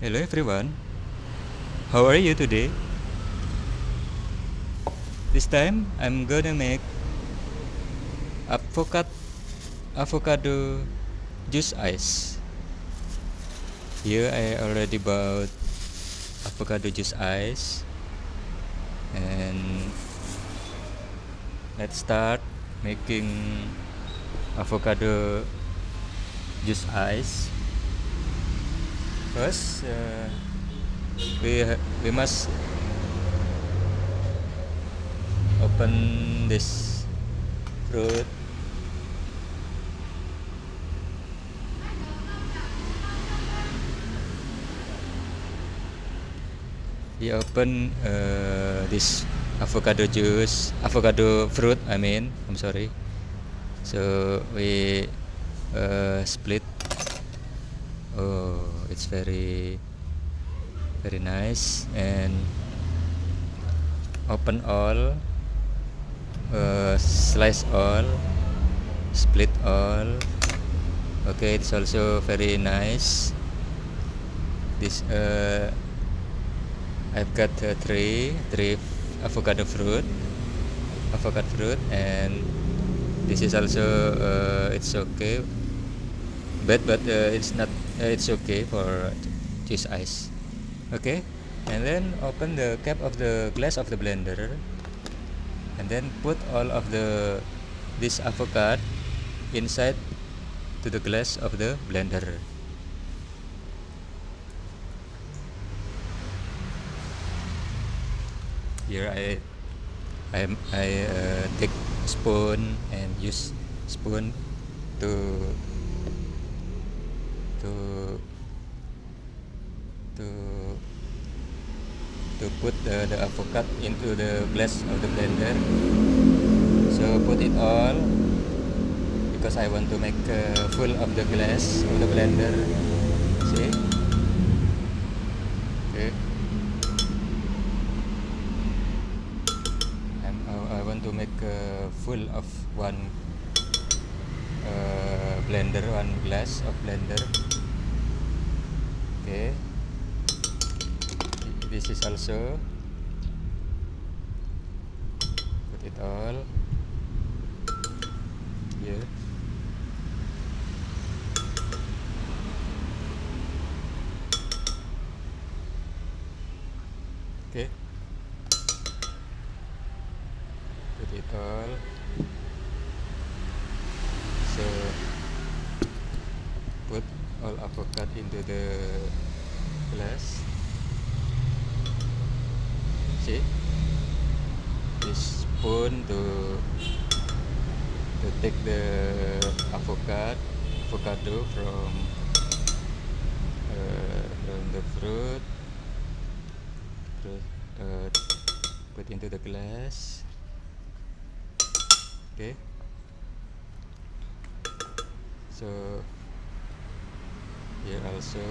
Hello everyone, how are you today? This time I'm gonna make avocado avocado juice ice. Here I already bought avocado juice ice, and let's start making avocado juice ice. First, we must open this fruit. We open this avocado fruit. I'm sorry. So we split. Oh, it's very nice, and open all, slice all, split all. Okay, it's also very nice. This I've got three avocado fruit, and this is also it's okay, but it's not it's okay for juice ice. Okay, and then open the cap of the glass of the blender, and then put all of this avocado inside to the glass of the blender. Here I take spoon and use spoon to to to to put the avocado into the glass of the blender. So put it all, because I want to make full of the glass of the blender. See? Okay. I want to make full of one blender, one glass of blender. Okay. This is also put it all here. Okay, put it all. So put all avocado into the glass. See, this spoon to take the avocado from the fruit, put into the glass. Okay, so here also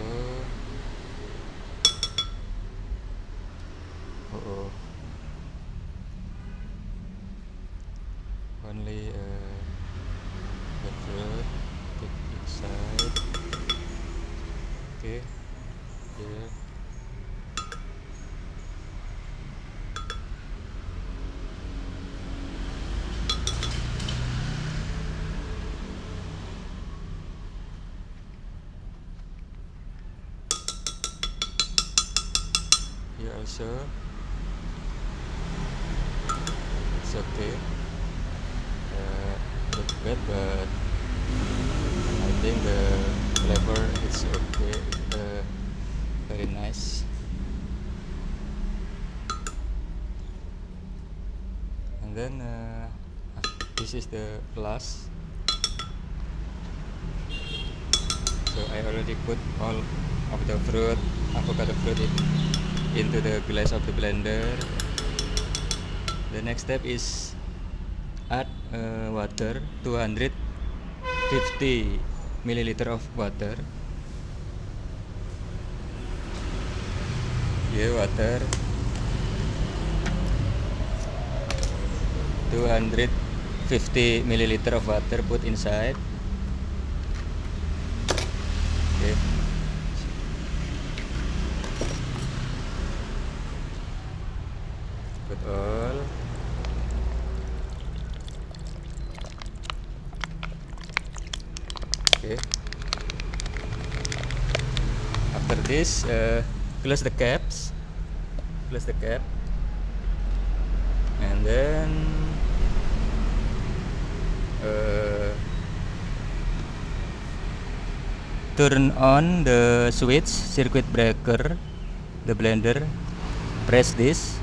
only the fruit take inside. Okay, here. Here also it's okay. Look bad, but I think the flavor is okay. Very nice. And then this is the glass. So I already put all of the avocado fruit into the glass of the blender. The next step is add water, 250 milliliter of water. Here water, 250 milliliter of water put inside. Okay. all. Okay, after this close the caps, close the cap, and then turn on the switch circuit breaker, the blender, press this.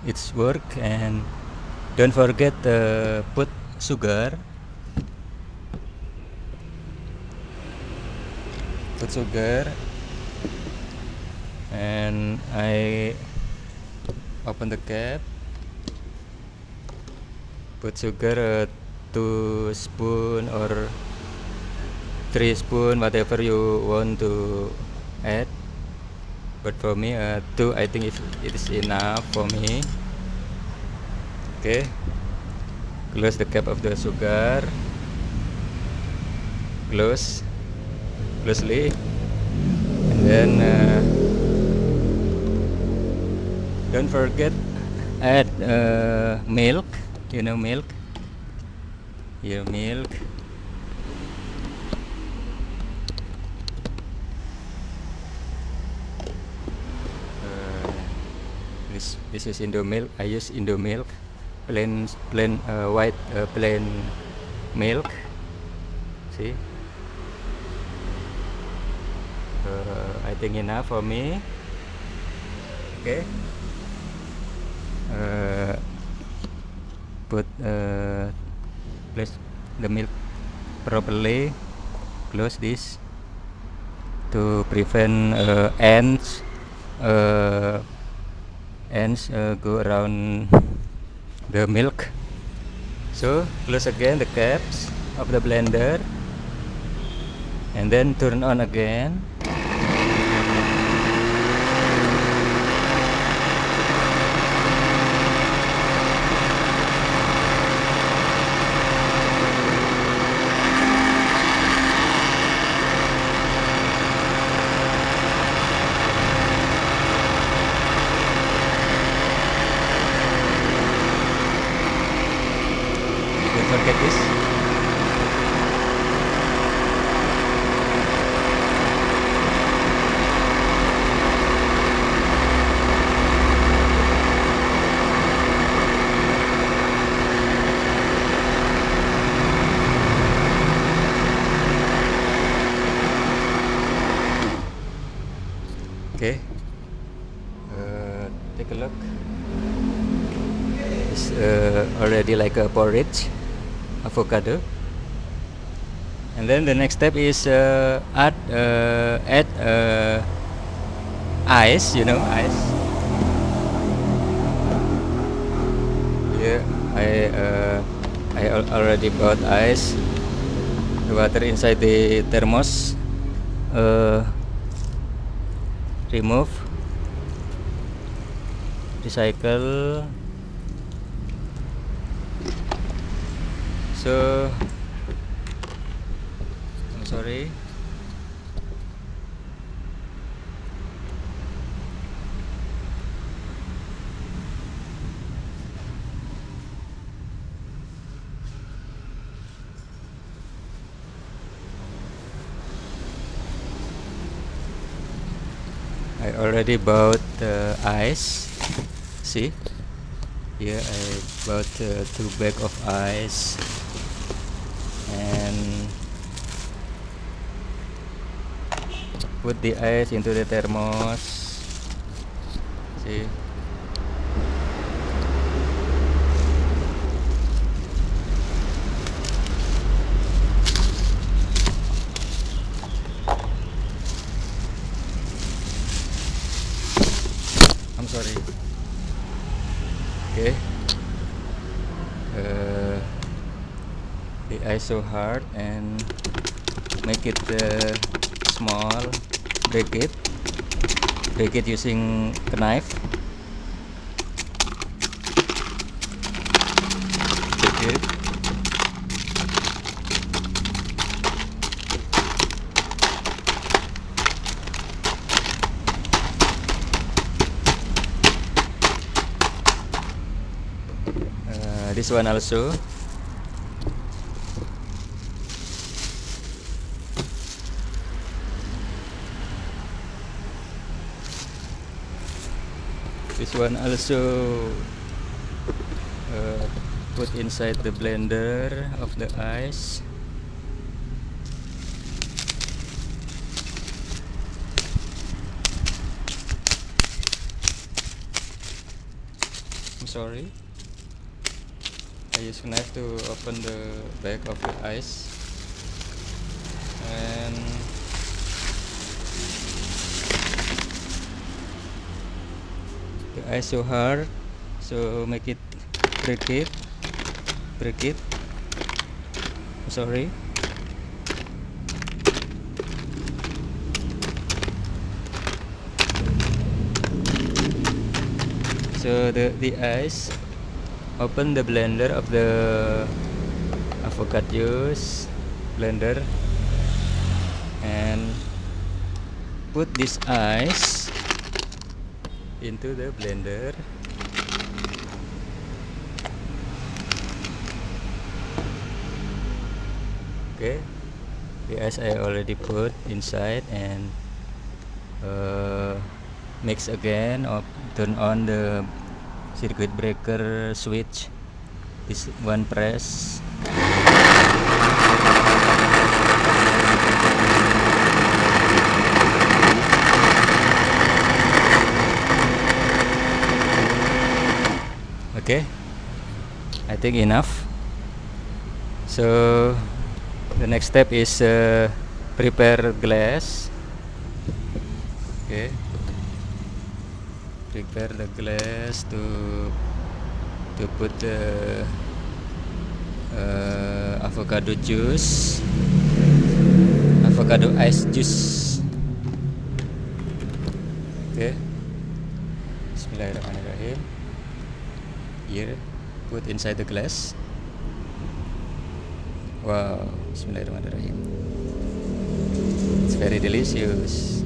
It's work, and don't forget put sugar. Put sugar, and I open the cap. Put sugar 2 spoon or 3 spoon, whatever you want to add. But for me 2, I think if it is enough for me. Okay, close the cap of the sugar, closely, and then don't forget add milk. You know milk. Here, milk. This is Indo milk. I use Indo milk, plain white plain milk. See, I think enough for me. Okay, place the milk properly. Close this to prevent ants go around the milk. So close again the caps of the blender, and then turn on again. Don't forget this. Okay, take a look. It's already like a porridge, avocado. And then the next step is add ice. You know, ice. Here I already bought ice. The water inside the thermos. Remove, recycle. So I'm sorry. I already bought ice. See, here I bought 2 bags of ice, and put the ice into the thermos. See, I'm sorry. Okay, the ice so hard, and make it small. Break it using a knife. Here. This one also. This one also put inside the blender of the ice. I'm sorry, I use a knife to open the back of the ice, and the ice so hard, so make it break it. I'm sorry. So the ice open the blender of the avocado juice blender and put this ice into the blender. Okay, the ice I already put inside, and mix again, or turn on the circuit breaker switch. This one press. Okay, I think enough. So the next step is prepare glass. Okay, prepare the glass to put the avocado juice, avocado ice juice. Okay, Bismillahirrahmanirrahim. Here, put inside the glass. Wow, Bismillahirrahmanirrahim. It's very delicious.